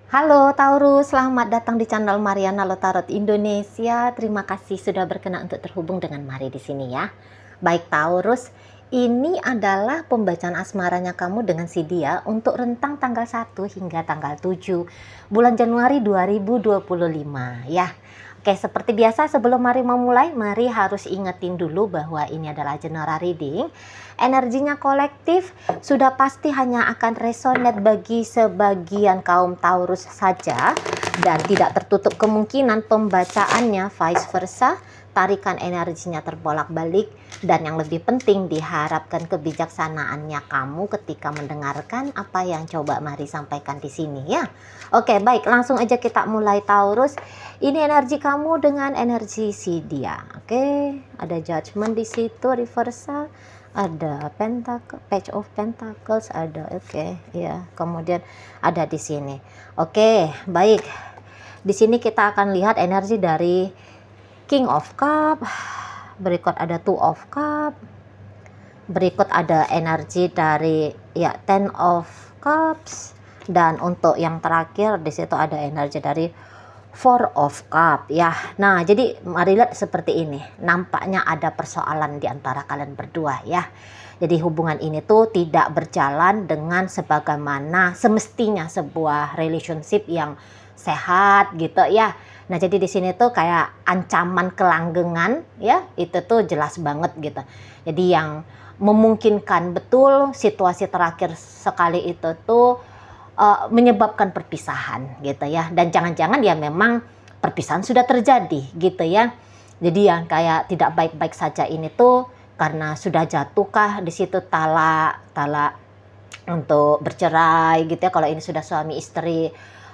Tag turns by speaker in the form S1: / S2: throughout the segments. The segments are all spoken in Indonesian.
S1: Halo Taurus, selamat datang di channel Mariana Lotarot Indonesia. Terima kasih sudah berkenan untuk terhubung dengan Mari di sini ya. Baik Taurus, ini adalah pembacaan asmaranya kamu dengan si dia untuk rentang tanggal 1 hingga tanggal 7 bulan Januari 2025 ya. Oke, seperti biasa sebelum Mari memulai, Mari harus ingetin dulu bahwa ini adalah general reading. Energinya kolektif, sudah pasti hanya akan resonate bagi sebagian kaum Taurus saja dan tidak tertutup kemungkinan pembacaannya vice versa. Tarikan energinya terbolak-balik dan yang lebih penting diharapkan kebijaksanaannya kamu ketika mendengarkan apa yang coba Mari sampaikan di sini ya. Oke, baik, langsung aja kita mulai Taurus. Ini energi kamu dengan energi si dia. Oke, ada judgment di situ, reversal, ada pentacle, page of pentacles, ada ya. Kemudian ada di sini. Oke, baik. Di sini kita akan lihat energi dari King of Cup, berikut ada Two of Cup, berikut ada energi dari ya Ten of Cups, dan untuk yang terakhir di situ ada energi dari Four of Cup ya. Nah, jadi mari lihat seperti ini. Nampaknya ada persoalan di antara kalian berdua ya. Jadi hubungan ini tuh tidak berjalan dengan sebagaimana semestinya sebuah relationship yang sehat gitu ya. Nah, jadi di sini tuh kayak ancaman kelanggengan ya, itu tuh jelas banget gitu. Jadi yang memungkinkan betul situasi terakhir sekali itu tuh menyebabkan perpisahan gitu ya. Dan jangan-jangan ya memang perpisahan sudah terjadi gitu ya. Jadi yang kayak tidak baik-baik saja ini tuh karena sudah jatuhkah di situ tala untuk bercerai gitu ya, kalau ini sudah suami istri,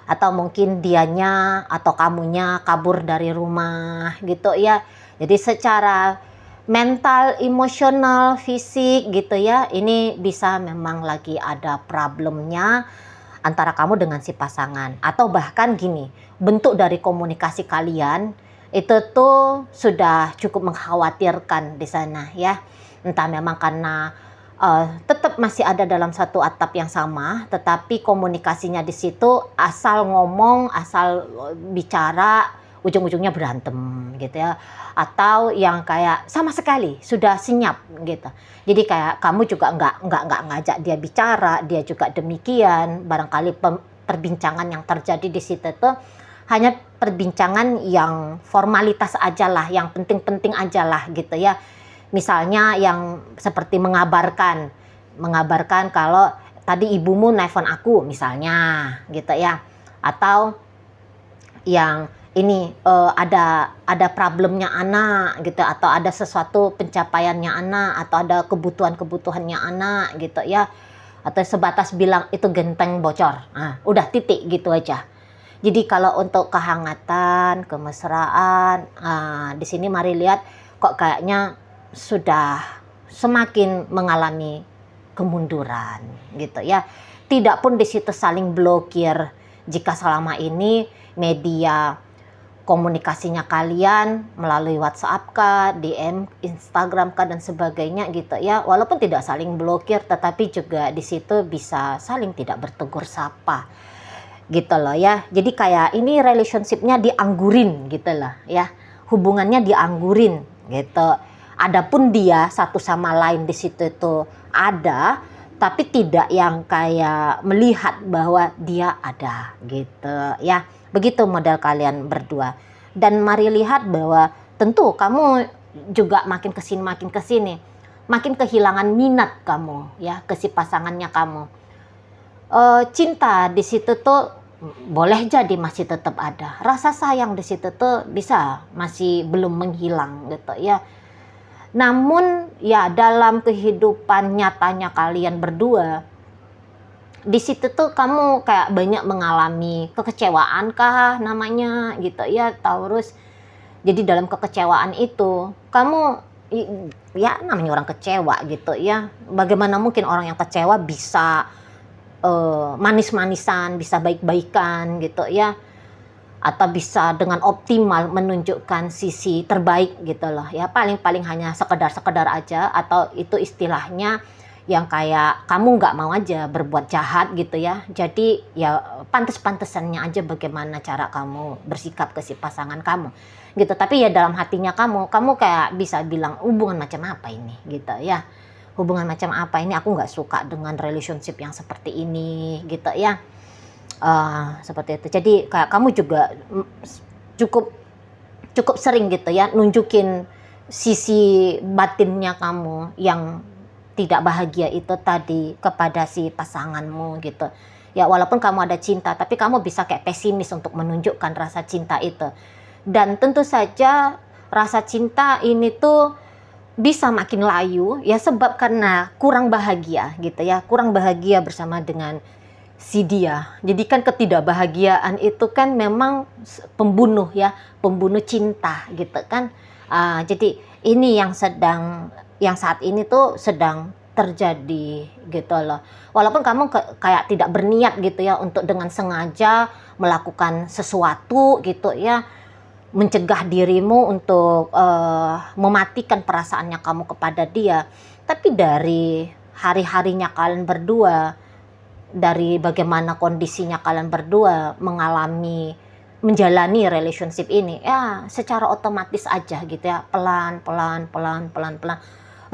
S1: atau mungkin dianya atau kamunya kabur dari rumah gitu ya. Jadi secara mental, emosional, fisik gitu ya, ini bisa memang lagi ada problemnya antara kamu dengan si pasangan. Atau bahkan gini, bentuk dari komunikasi kalian itu tuh sudah cukup mengkhawatirkan di sana ya. Entah memang karena tetap masih ada dalam satu atap yang sama, tetapi komunikasinya di situ asal ngomong, asal bicara, ujung-ujungnya berantem gitu ya. Atau yang kayak sama sekali sudah senyap gitu. Jadi kayak kamu juga nggak ngajak dia bicara, dia juga demikian. Barangkali perbincangan yang terjadi di situ tuh hanya perbincangan yang formalitas aja lah, yang penting-penting aja lah gitu ya. Misalnya yang seperti mengabarkan kalau tadi ibumu nelfon aku misalnya gitu ya. Atau yang ini ada problemnya anak gitu, atau ada sesuatu pencapaiannya anak, atau ada kebutuhannya anak gitu ya. Atau sebatas bilang itu genteng bocor. Nah, udah titik gitu aja. Jadi kalau untuk kehangatan, kemesraan, di sini mari lihat kok kayaknya sudah semakin mengalami kemunduran gitu ya. Tidak pun di situ saling blokir jika selama ini media komunikasinya kalian melalui WhatsApp kah, DM, Instagram kah dan sebagainya gitu ya. Walaupun tidak saling blokir, tetapi juga di situ bisa saling tidak bertegur sapa gitu loh ya. Jadi kayak ini relationshipnya dianggurin gitu loh ya. Hubungannya dianggurin gitu. Adapun dia satu sama lain di situ itu ada, tapi tidak yang kayak melihat bahwa dia ada gitu ya. Begitu model kalian berdua. Dan mari lihat bahwa tentu kamu juga makin kesini makin kehilangan minat kamu ya ke si pasangannya kamu. Cinta di situ tuh boleh jadi masih tetap ada. Rasa sayang di situ tuh bisa masih belum menghilang gitu ya. Namun ya dalam kehidupan nyatanya kalian berdua, di situ tuh kamu kayak banyak mengalami kekecewaan kah namanya gitu ya Taurus. Jadi dalam kekecewaan itu kamu ya namanya orang kecewa gitu ya. Bagaimana mungkin orang yang kecewa bisa manis-manisan, bisa baik-baikan gitu ya. Atau bisa dengan optimal menunjukkan sisi terbaik gitu loh ya. Paling hanya sekedar aja, atau itu istilahnya yang kayak kamu nggak mau aja berbuat jahat gitu ya. Jadi ya pantes-pantesannya aja bagaimana cara kamu bersikap ke si pasangan kamu gitu. Tapi ya dalam hatinya kamu kayak bisa bilang hubungan macam apa ini gitu ya. Hubungan macam apa ini, aku nggak suka dengan relationship yang seperti ini gitu ya. Seperti itu. Jadi kayak kamu juga cukup sering gitu ya nunjukin sisi batinnya kamu yang tidak bahagia itu tadi kepada si pasanganmu gitu. Ya walaupun kamu ada cinta, tapi kamu bisa kayak pesimis untuk menunjukkan rasa cinta itu. Dan tentu saja rasa cinta ini tuh bisa makin layu ya sebab karena kurang bahagia gitu ya, kurang bahagia bersama dengan si dia. Jadi kan ketidakbahagiaan itu kan memang pembunuh ya, pembunuh cinta gitu kan. Jadi ini yang saat ini tuh sedang terjadi gitu loh. Walaupun kamu kayak tidak berniat gitu ya untuk dengan sengaja melakukan sesuatu gitu ya, mencegah dirimu untuk mematikan perasaannya kamu kepada dia. Tapi dari hari-harinya kalian berdua, dari bagaimana kondisinya kalian berdua menjalani relationship ini, ya secara otomatis aja gitu ya, pelan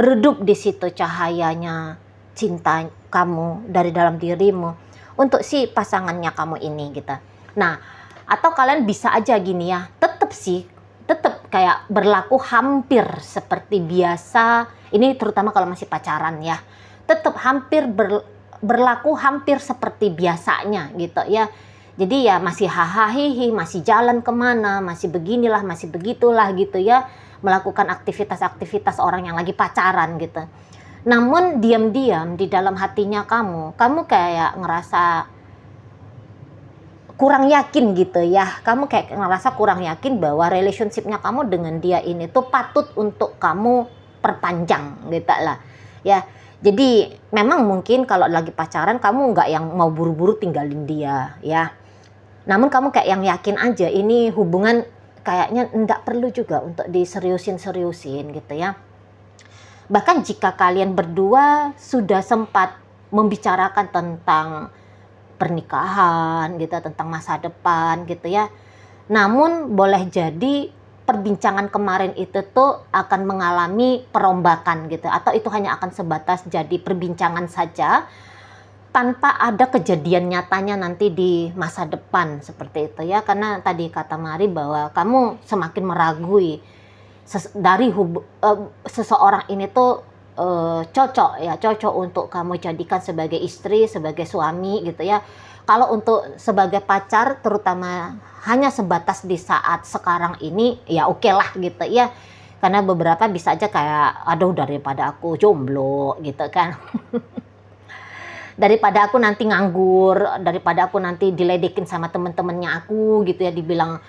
S1: redup di situ cahayanya cinta kamu dari dalam dirimu untuk si pasangannya kamu ini gitu. Nah, atau kalian bisa aja gini ya, tetap kayak berlaku hampir seperti biasa. Ini terutama kalau masih pacaran ya, tetap berlaku hampir seperti biasanya gitu ya. Jadi ya masih hahaha, masih jalan kemana, masih beginilah, masih begitulah gitu ya, melakukan aktivitas-aktivitas orang yang lagi pacaran gitu. Namun diam-diam di dalam hatinya kamu kayak ngerasa kurang yakin gitu ya. Kamu kayak ngerasa kurang yakin bahwa relationship-nya kamu dengan dia ini tuh patut untuk kamu perpanjang gitu lah ya. Jadi memang mungkin kalau lagi pacaran kamu nggak yang mau buru-buru tinggalin dia ya. Namun kamu kayak yang yakin aja ini hubungan kayaknya nggak perlu juga untuk diseriusin gitu ya. Bahkan jika kalian berdua sudah sempat membicarakan tentang pernikahan gitu, tentang masa depan gitu ya. Namun boleh jadi perbincangan kemarin itu tuh akan mengalami perombakan gitu, atau itu hanya akan sebatas jadi perbincangan saja tanpa ada kejadian nyatanya nanti di masa depan seperti itu ya. Karena tadi kata Mari bahwa kamu semakin meragui seseorang ini tuh cocok untuk kamu jadikan sebagai istri, sebagai suami gitu ya. Kalau untuk sebagai pacar terutama hanya sebatas di saat sekarang ini ya oke lah gitu ya. Karena beberapa bisa aja kayak aduh daripada aku jomblo gitu kan. Daripada aku nanti nganggur, daripada aku nanti diledekin sama temen-temennya aku gitu ya, dibilang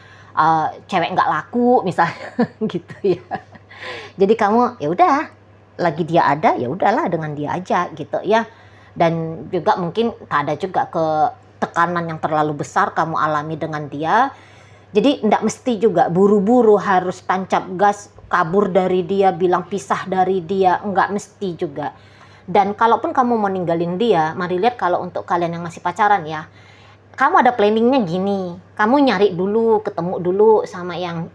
S1: cewek nggak laku misalnya gitu ya. Jadi kamu ya udah, lagi dia ada ya udahlah dengan dia aja gitu ya. Dan juga mungkin tak ada juga tekanan yang terlalu besar kamu alami dengan dia. Jadi nggak mesti juga buru-buru harus tancap gas kabur dari dia, bilang pisah dari dia, nggak mesti juga. Dan kalaupun kamu mau ninggalin dia, mari lihat kalau untuk kalian yang masih pacaran ya, kamu ada planningnya gini, kamu nyari dulu, ketemu dulu sama yang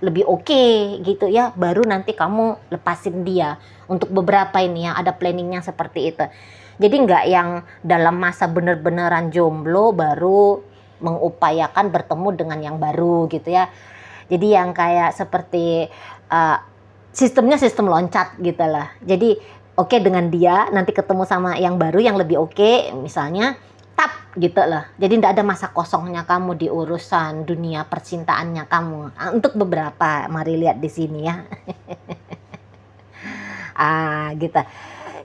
S1: lebih oke gitu ya, baru nanti kamu lepasin dia. Untuk beberapa ini yang ada planningnya seperti itu. Jadi nggak yang dalam masa bener-beneran jomblo baru mengupayakan bertemu dengan yang baru gitu ya. Jadi yang kayak seperti sistemnya sistem loncat gitu lah. Jadi oke dengan dia, nanti ketemu sama yang baru yang lebih oke misalnya, tap gitu lah. Jadi nggak ada masa kosongnya kamu di urusan dunia percintaannya kamu. Untuk beberapa, mari lihat di sini ya. Gitu.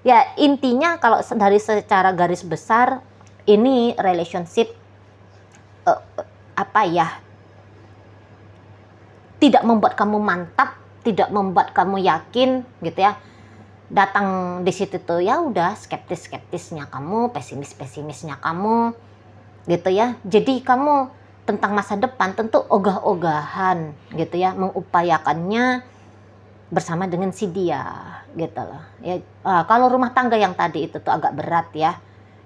S1: Ya intinya kalau dari secara garis besar ini relationship tidak membuat kamu mantap, tidak membuat kamu yakin gitu ya. Datang di situ tuh ya udah skeptisnya kamu, pesimisnya kamu gitu ya. Jadi kamu tentang masa depan tentu ogah-ogahan gitu ya, mengupayakannya bersama dengan si dia gitu loh ya. Kalau rumah tangga yang tadi itu tuh agak berat ya,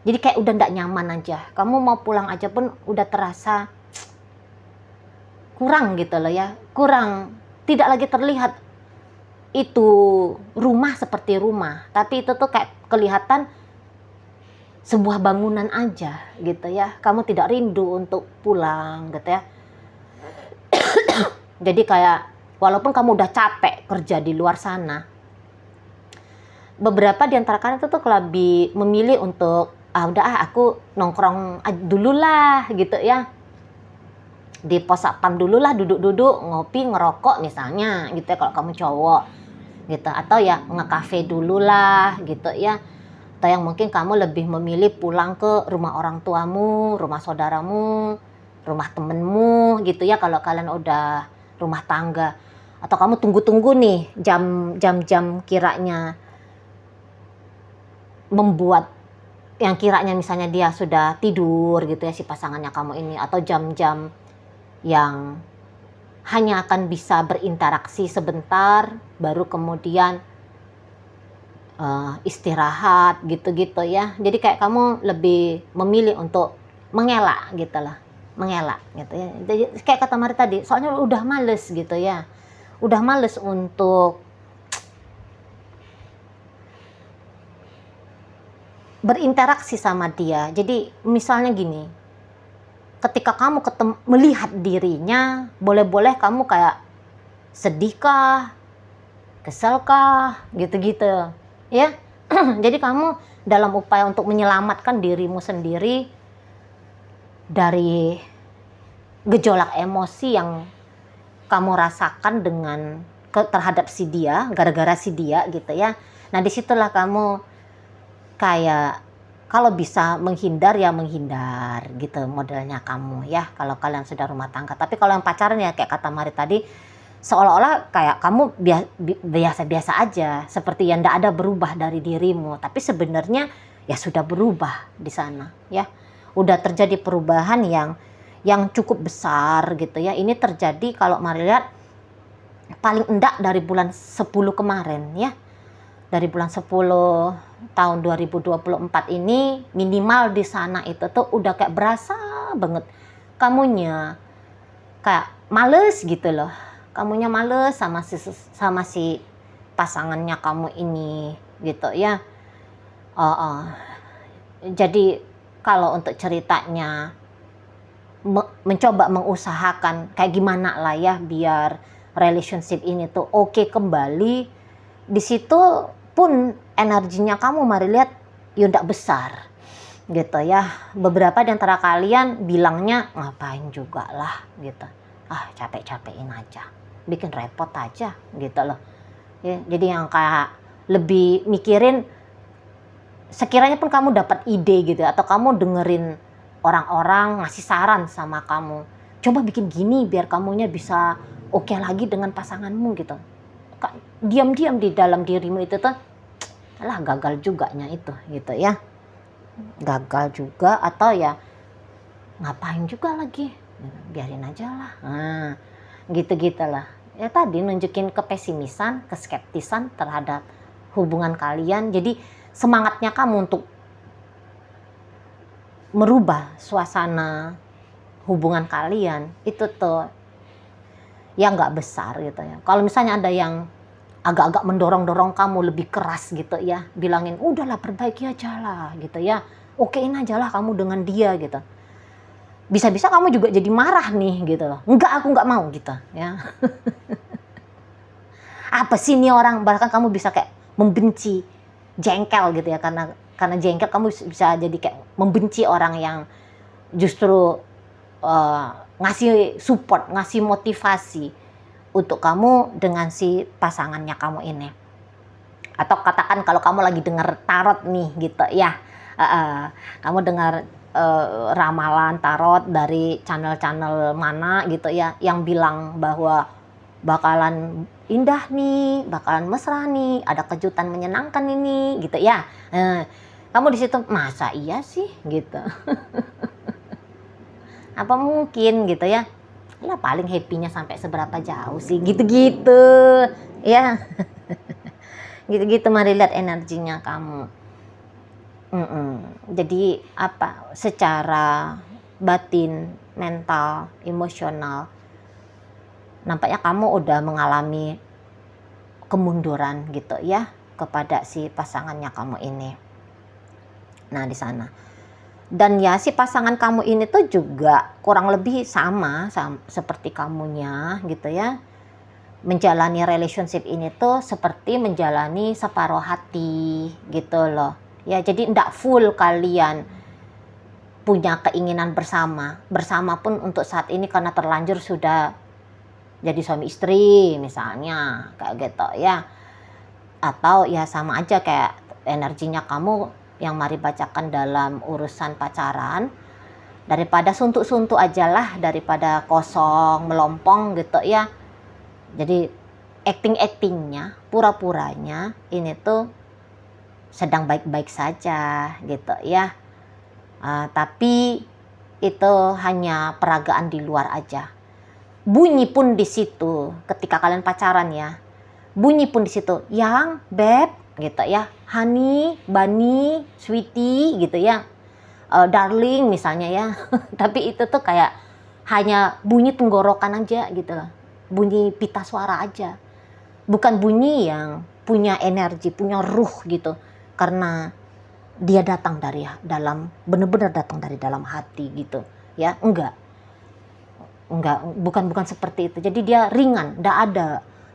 S1: jadi kayak udah nggak nyaman aja, kamu mau pulang aja pun udah terasa kurang gitu loh ya, kurang, tidak lagi terlihat itu rumah seperti rumah, tapi itu tuh kayak kelihatan sebuah bangunan aja gitu ya, kamu tidak rindu untuk pulang gitu ya. Jadi kayak walaupun kamu udah capek kerja di luar sana, beberapa di antara kalian itu tuh lebih memilih untuk aku nongkrong dulu lah gitu ya, di pos satpam dulu lah, duduk-duduk ngopi ngerokok misalnya gitu ya kalau kamu cowok gitu, atau ya ngekafe dulu lah gitu ya, atau yang mungkin kamu lebih memilih pulang ke rumah orang tuamu, rumah saudaramu, rumah temenmu gitu ya kalau kalian udah rumah tangga. Atau kamu tunggu-tunggu nih jam-jam kiranya membuat yang kiranya misalnya dia sudah tidur gitu ya si pasangannya kamu ini, atau jam-jam yang hanya akan bisa berinteraksi sebentar baru kemudian istirahat gitu-gitu ya. Jadi kayak kamu lebih memilih untuk mengelak gitu lah, mengelak gitu ya. Jadi kayak kata Mari tadi, soalnya udah males gitu ya, udah males untuk berinteraksi sama dia. Jadi misalnya gini, ketika kamu melihat dirinya, boleh-boleh kamu kayak sedihkah, keselkah, gitu-gitu ya. Jadi kamu dalam upaya untuk menyelamatkan dirimu sendiri dari gejolak emosi yang kamu rasakan dengan terhadap si dia, gara-gara si dia gitu ya. Nah disitulah kamu kayak kalau bisa menghindar ya menghindar gitu modelnya kamu ya, kalau kalian sudah rumah tangga. Tapi kalau yang pacaran ya kayak kata Mari tadi, seolah-olah kayak kamu biasa-biasa aja, seperti yang tidak ada berubah dari dirimu, tapi sebenarnya ya sudah berubah di sana ya, udah terjadi perubahan yang cukup besar gitu ya. Ini terjadi kalau Mari lihat paling enggak dari bulan 10 kemarin ya, dari bulan 10 tahun 2024 ini minimal di sana itu tuh udah kayak berasa banget kamunya kayak males gitu loh, kamunya males sama si pasangannya kamu ini gitu ya. Jadi kalau untuk ceritanya mencoba mengusahakan kayak gimana lah ya biar relationship ini tuh oke kembali, di situ pun energinya kamu Mari lihat ya ndak besar gitu ya. Beberapa di antara kalian bilangnya ngapain juga lah gitu, capek-capekin aja, bikin repot aja gitu loh ya. Jadi yang kayak lebih mikirin sekiranya pun kamu dapat ide gitu, atau kamu dengerin orang-orang ngasih saran sama kamu, coba bikin gini biar kamunya bisa oke lagi dengan pasanganmu gitu. Diam-diam di dalam dirimu itu tuh lah gagal juga nya itu gitu ya, gagal juga, atau ya ngapain juga lagi, biarin aja lah, gitu-gitu lah ya. Tadi nunjukin kepesimisan, keskeptisan terhadap hubungan kalian. Jadi semangatnya kamu untuk merubah suasana hubungan kalian itu tuh ya nggak besar gitu ya. Kalau misalnya ada yang agak-agak mendorong-dorong kamu lebih keras gitu ya, bilangin udahlah perbaiki aja lah gitu ya, okein aja lah kamu dengan dia gitu, bisa-bisa kamu juga jadi marah nih gitu loh, enggak aku nggak mau gitu ya. Apa sih ini orang, bahkan kamu bisa kayak membenci, jengkel gitu ya, karena jengkel kamu bisa jadi kayak membenci orang yang justru ngasih support, ngasih motivasi untuk kamu dengan si pasangannya kamu ini. Atau katakan kalau kamu lagi dengar tarot nih gitu ya, kamu dengar ramalan tarot dari channel-channel mana gitu ya, yang bilang bahwa bakalan indah nih, bakalan mesra nih, ada kejutan menyenangkan ini gitu ya. Kamu di situ masa iya sih gitu. Apa mungkin gitu ya. lah paling happy-nya sampai seberapa jauh sih, gitu-gitu ya. Gitu-gitu mari lihat energinya kamu. Jadi apa, secara batin, mental, emosional, nampaknya kamu udah mengalami kemunduran gitu ya kepada si pasangannya kamu ini. Nah di sana. Dan ya si pasangan kamu ini tuh juga kurang lebih sama seperti kamunya gitu ya. Menjalani relationship ini tuh seperti menjalani separuh hati gitu loh. Ya jadi ndak full kalian punya keinginan bersama. Bersama pun untuk saat ini karena terlanjur sudah jadi suami istri misalnya kayak gitu ya. Atau ya sama aja kayak energinya kamu yang mari bacakan dalam urusan pacaran, daripada suntuk-suntuk aja lah, daripada kosong melompong gitu ya. Jadi acting-actingnya, pura-puranya ini tuh sedang baik-baik saja gitu ya. Tapi itu hanya peragaan di luar aja. Bunyi pun di situ ketika kalian pacaran ya, bunyi pun di situ yang beb gitu ya, honey, bunny, sweetie gitu ya, darling misalnya ya. Tapi itu tuh kayak hanya bunyi tenggorokan aja gitu loh, bunyi pita suara aja, bukan bunyi yang punya energi, punya ruh gitu, karena dia datang dari dalam, benar-benar datang dari dalam hati gitu ya. Enggak, bukan seperti itu. Jadi dia ringan, ndak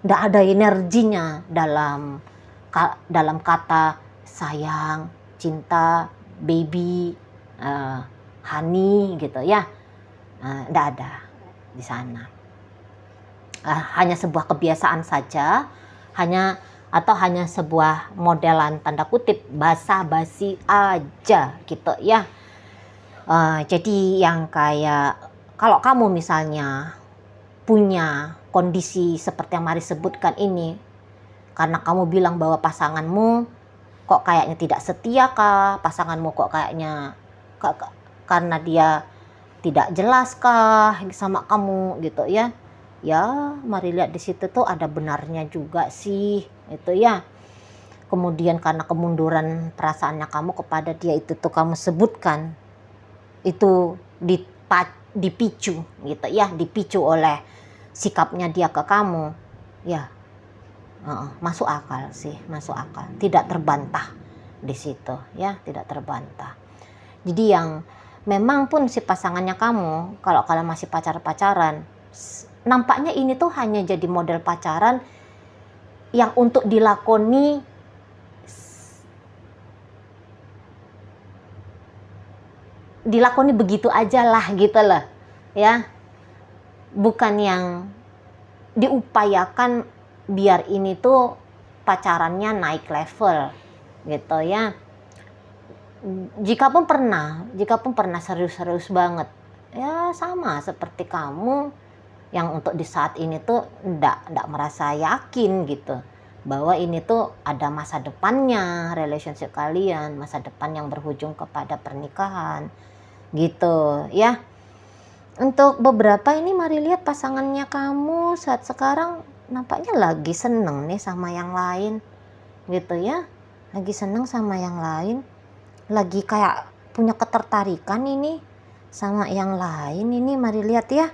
S1: ada energinya dalam kata sayang, cinta, baby, honey gitu ya. Ndak ada di sana. Hanya sebuah kebiasaan saja, hanya sebuah modelan tanda kutip basa-basi aja gitu ya. Jadi yang kayak kalau kamu misalnya punya kondisi seperti yang Mari sebutkan ini, karena kamu bilang bahwa pasanganmu kok kayaknya tidak setia kah, pasanganmu kok kayaknya karena dia tidak jelas kah sama kamu gitu ya. Ya, mari lihat di situ tuh ada benarnya juga sih itu ya. Kemudian karena kemunduran perasaannya kamu kepada dia itu tuh kamu sebutkan itu dipicu gitu ya, dipicu oleh sikapnya dia ke kamu ya. Masuk akal sih, masuk akal, tidak terbantah di situ ya, tidak terbantah. Jadi yang memang pun si pasangannya kamu, kalau kalian masih pacaran, nampaknya ini tuh hanya jadi model pacaran yang untuk dilakoni begitu aja lah gitu loh ya, bukan yang diupayakan biar ini tuh pacarannya naik level gitu ya. Jika pun pernah serius-serius banget ya, sama seperti kamu yang untuk di saat ini tuh ndak merasa yakin gitu bahwa ini tuh ada masa depannya relationship kalian, masa depan yang berujung kepada pernikahan gitu ya. Untuk beberapa ini mari lihat pasangannya kamu saat sekarang nampaknya lagi seneng nih sama yang lain gitu ya, lagi seneng sama yang lain, lagi kayak punya ketertarikan ini sama yang lain ini, mari lihat ya,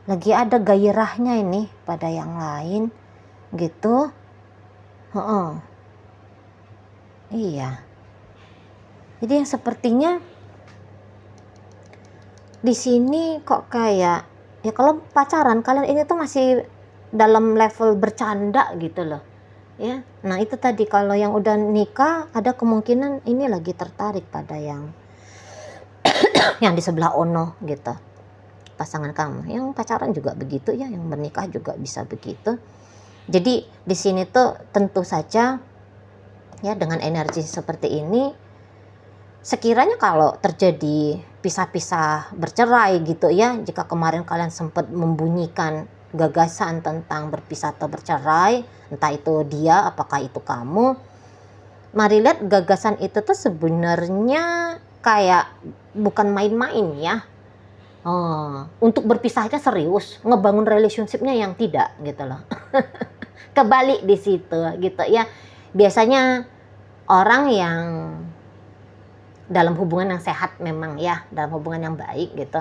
S1: lagi ada gairahnya ini pada yang lain gitu. Iya, jadi yang sepertinya di sini kok kayak ya, kalau pacaran kalian ini tuh masih dalam level bercanda gitu loh ya. Nah itu tadi, kalau yang udah nikah ada kemungkinan ini lagi tertarik pada yang yang di sebelah ono gitu, pasangan kamu. Yang pacaran juga begitu ya, yang menikah juga bisa begitu. Jadi di sini tuh tentu saja ya, dengan energi seperti ini, sekiranya kalau terjadi pisah-pisah bercerai gitu ya, jika kemarin kalian sempat membunyikan gagasan tentang berpisah atau bercerai, entah itu dia apakah itu kamu, mari lihat gagasan itu tuh sebenarnya kayak bukan main-main ya. Untuk berpisahnya serius, ngebangun relationship-nya yang tidak gitu loh. Kebalik di situ gitu ya. Biasanya orang yang dalam hubungan yang sehat memang ya, dalam hubungan yang baik gitu,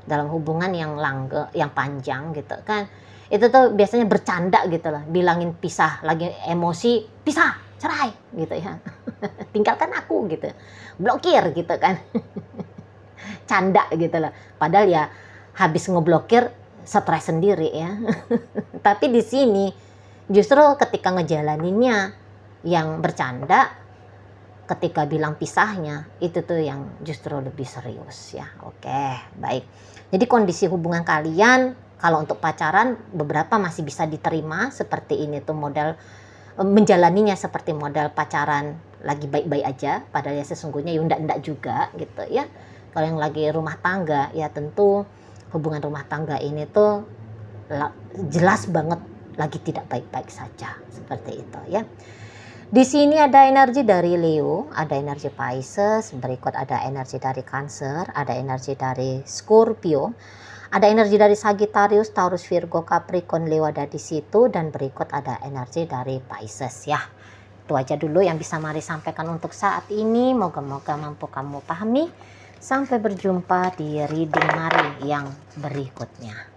S1: dalam hubungan yang langgeng, yang panjang gitu kan, itu tuh biasanya bercanda gitu loh, bilangin pisah, lagi emosi, pisah, cerai gitu ya. Tinggalkan aku gitu, blokir gitu kan. Canda gitu loh. Padahal ya habis ngeblokir stres sendiri ya. Tapi di sini justru ketika ngejalaninnya yang bercanda, ketika bilang pisahnya itu tuh yang justru lebih serius ya. Oke, baik. Jadi kondisi hubungan kalian kalau untuk pacaran beberapa masih bisa diterima seperti ini tuh model menjalaninya seperti model pacaran lagi baik-baik aja, padahal ya sesungguhnya ya ndak juga gitu ya. Kalau yang lagi rumah tangga ya tentu hubungan rumah tangga ini tuh jelas banget lagi tidak baik-baik saja seperti itu ya. Di sini ada energi dari Leo, ada energi Pisces, berikut ada energi dari Cancer, ada energi dari Scorpio, ada energi dari Sagittarius, Taurus, Virgo, Capricorn, Leo ada di situ, dan berikut ada energi dari Pisces ya. Itu aja dulu yang bisa Mari sampaikan untuk saat ini. Moga-moga mampu kamu pahami. Sampai berjumpa di reading Mari yang berikutnya.